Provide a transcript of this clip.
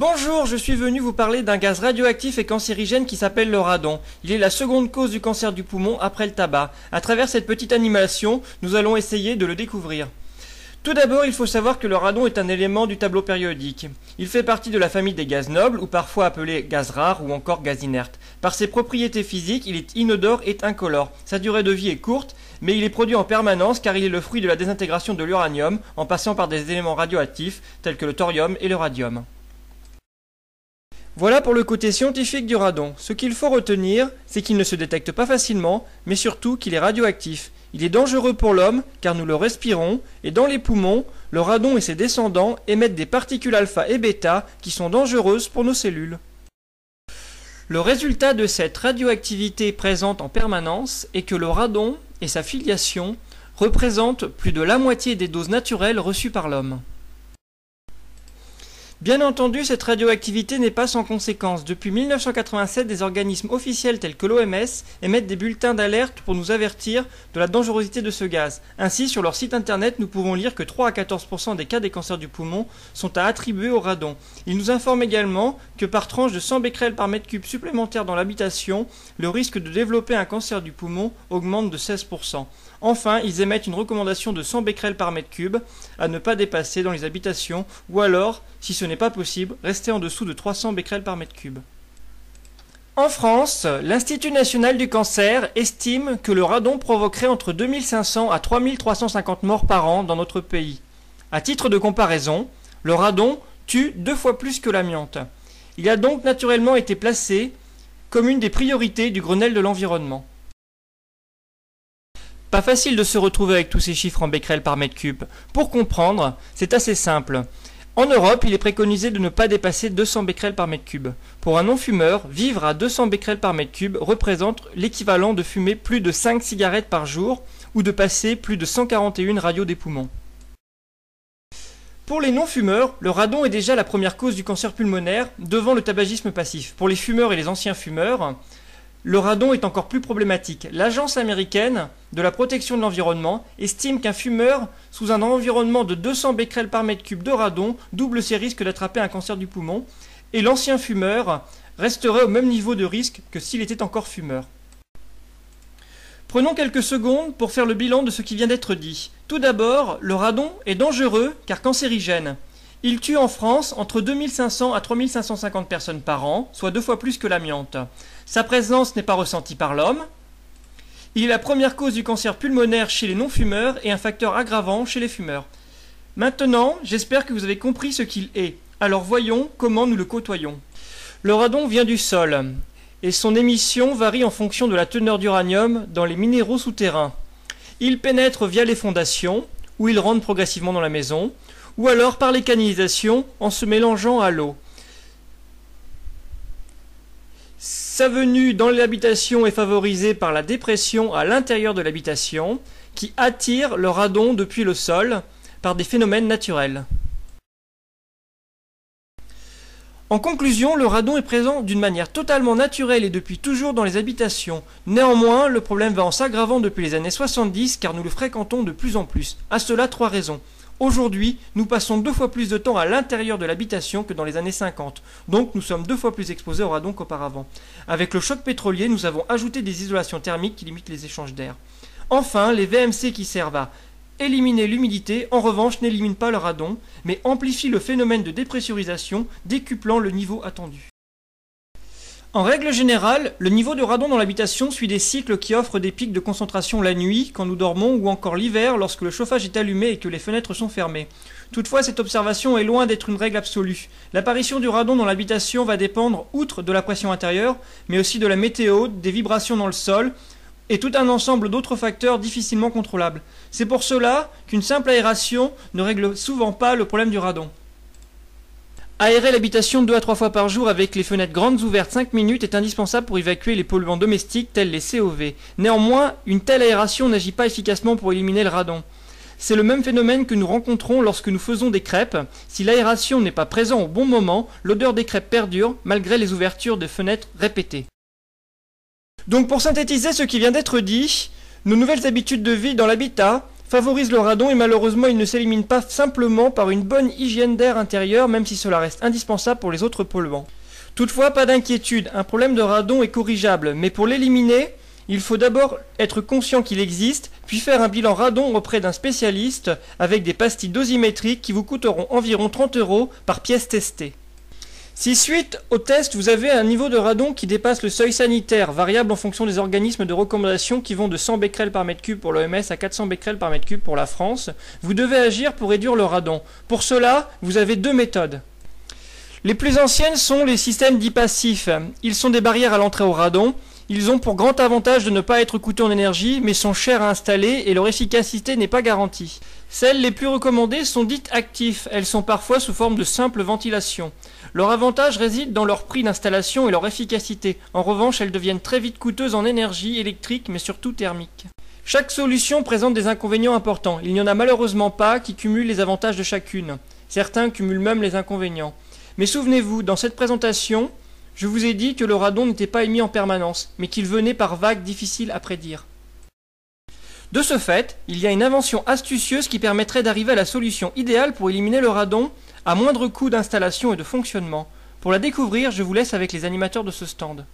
Bonjour, je suis venu vous parler d'un gaz radioactif et cancérigène qui s'appelle le radon. Il est la seconde cause du cancer du poumon après le tabac. À travers cette petite animation, nous allons essayer de le découvrir. Tout d'abord, il faut savoir que le radon est un élément du tableau périodique. Il fait partie de la famille des gaz nobles, ou parfois appelés gaz rares ou encore gaz inertes. Par ses propriétés physiques, il est inodore et incolore. Sa durée de vie est courte, mais il est produit en permanence car il est le fruit de la désintégration de l'uranium en passant par des éléments radioactifs tels que le thorium et le radium. Voilà pour le côté scientifique du radon. Ce qu'il faut retenir, c'est qu'il ne se détecte pas facilement, mais surtout qu'il est radioactif. Il est dangereux pour l'homme car nous le respirons, et dans les poumons, le radon et ses descendants émettent des particules alpha et bêta qui sont dangereuses pour nos cellules. Le résultat de cette radioactivité présente en permanence est que le radon et sa filiation représentent plus de la moitié des doses naturelles reçues par l'homme. Bien entendu, cette radioactivité n'est pas sans conséquences. Depuis 1987, des organismes officiels tels que l'OMS émettent des bulletins d'alerte pour nous avertir de la dangerosité de ce gaz. Ainsi, sur leur site internet, nous pouvons lire que 3 à 14% des cas des cancers du poumon sont à attribuer au radon. Ils nous informent également que par tranche de 100 becquerels par mètre cube supplémentaire dans l'habitation, le risque de développer un cancer du poumon augmente de 16%. Enfin, ils émettent une recommandation de 100 becquerels par mètre cube à ne pas dépasser dans les habitations, ou alors, si ce n'est pas possible, rester en dessous de 300 becquerels par mètre cube. En France, l'Institut national du cancer estime que le radon provoquerait entre 2500 à 3350 morts par an dans notre pays. À titre de comparaison, le radon tue 2 fois plus que l'amiante. Il a donc naturellement été placé comme une des priorités du Grenelle de l'environnement. Pas facile de se retrouver avec tous ces chiffres en becquerels par mètre cube. Pour comprendre, c'est assez simple. En Europe, il est préconisé de ne pas dépasser 200 becquerels par mètre cube. Pour un non-fumeur, vivre à 200 becquerels par mètre cube représente l'équivalent de fumer plus de 5 cigarettes par jour ou de passer plus de 141 radios des poumons. Pour les non-fumeurs, le radon est déjà la première cause du cancer pulmonaire devant le tabagisme passif. Pour les fumeurs et les anciens fumeurs, le radon est encore plus problématique. L'Agence américaine de la protection de l'environnement estime qu'un fumeur sous un environnement de 200 becquerels par mètre cube de radon double ses risques d'attraper un cancer du poumon, et l'ancien fumeur resterait au même niveau de risque que s'il était encore fumeur. Prenons quelques secondes pour faire le bilan de ce qui vient d'être dit. Tout d'abord, le radon est dangereux car cancérigène. Il tue en France entre 2500 à 3550 personnes par an, soit 2 fois plus que l'amiante. Sa présence n'est pas ressentie par l'homme. Il est la première cause du cancer pulmonaire chez les non-fumeurs et un facteur aggravant chez les fumeurs. Maintenant, j'espère que vous avez compris ce qu'il est. Alors voyons comment nous le côtoyons. Le radon vient du sol et son émission varie en fonction de la teneur d'uranium dans les minéraux souterrains. Il pénètre via les fondations, où il rentre progressivement dans la maison, ou alors par les canalisations en se mélangeant à l'eau. Sa venue dans l'habitation est favorisée par la dépression à l'intérieur de l'habitation qui attire le radon depuis le sol par des phénomènes naturels. En conclusion, le radon est présent d'une manière totalement naturelle et depuis toujours dans les habitations. Néanmoins, le problème va en s'aggravant depuis les années 70 car nous le fréquentons de plus en plus. À cela, 3 raisons. Aujourd'hui, nous passons 2 fois plus de temps à l'intérieur de l'habitation que dans les années 50. Donc nous sommes 2 fois plus exposés au radon qu'auparavant. Avec le choc pétrolier, nous avons ajouté des isolations thermiques qui limitent les échanges d'air. Enfin, les VMC qui servent à éliminer l'humidité, en revanche, n'éliminent pas le radon, mais amplifient le phénomène de dépressurisation, décuplant le niveau attendu. En règle générale, le niveau de radon dans l'habitation suit des cycles qui offrent des pics de concentration la nuit, quand nous dormons, ou encore l'hiver, lorsque le chauffage est allumé et que les fenêtres sont fermées. Toutefois, cette observation est loin d'être une règle absolue. L'apparition du radon dans l'habitation va dépendre, outre de la pression intérieure, mais aussi de la météo, des vibrations dans le sol, et tout un ensemble d'autres facteurs difficilement contrôlables. C'est pour cela qu'une simple aération ne règle souvent pas le problème du radon. Aérer l'habitation 2 à 3 fois par jour avec les fenêtres grandes ouvertes 5 minutes est indispensable pour évacuer les polluants domestiques tels les COV. Néanmoins, une telle aération n'agit pas efficacement pour éliminer le radon. C'est le même phénomène que nous rencontrons lorsque nous faisons des crêpes. Si l'aération n'est pas présente au bon moment, l'odeur des crêpes perdure malgré les ouvertures de fenêtres répétées. Donc pour synthétiser ce qui vient d'être dit, nos nouvelles habitudes de vie dans l'habitat favorise le radon et malheureusement il ne s'élimine pas simplement par une bonne hygiène d'air intérieur, même si cela reste indispensable pour les autres polluants. Toutefois, pas d'inquiétude, un problème de radon est corrigeable, mais pour l'éliminer, il faut d'abord être conscient qu'il existe, puis faire un bilan radon auprès d'un spécialiste avec des pastilles dosimétriques qui vous coûteront environ 30 € par pièce testée. Si suite au test vous avez un niveau de radon qui dépasse le seuil sanitaire, variable en fonction des organismes de recommandation qui vont de 100 becquerels par mètre cube pour l'OMS à 400 becquerels par mètre cube pour la France, vous devez agir pour réduire le radon. Pour cela, vous avez deux méthodes. Les plus anciennes sont les systèmes dits passifs. Ils sont des barrières à l'entrée au radon. Ils ont pour grand avantage de ne pas être coûteux en énergie, mais sont chers à installer et leur efficacité n'est pas garantie. Celles les plus recommandées sont dites actifs. Elles sont parfois sous forme de simple ventilation. Leur avantage réside dans leur prix d'installation et leur efficacité. En revanche, elles deviennent très vite coûteuses en énergie électrique, mais surtout thermique. Chaque solution présente des inconvénients importants. Il n'y en a malheureusement pas qui cumulent les avantages de chacune. Certains cumulent même les inconvénients. Mais souvenez-vous, dans cette présentation, je vous ai dit que le radon n'était pas émis en permanence, mais qu'il venait par vagues difficiles à prédire. De ce fait, il y a une invention astucieuse qui permettrait d'arriver à la solution idéale pour éliminer le radon à moindre coût d'installation et de fonctionnement. Pour la découvrir, je vous laisse avec les animateurs de ce stand.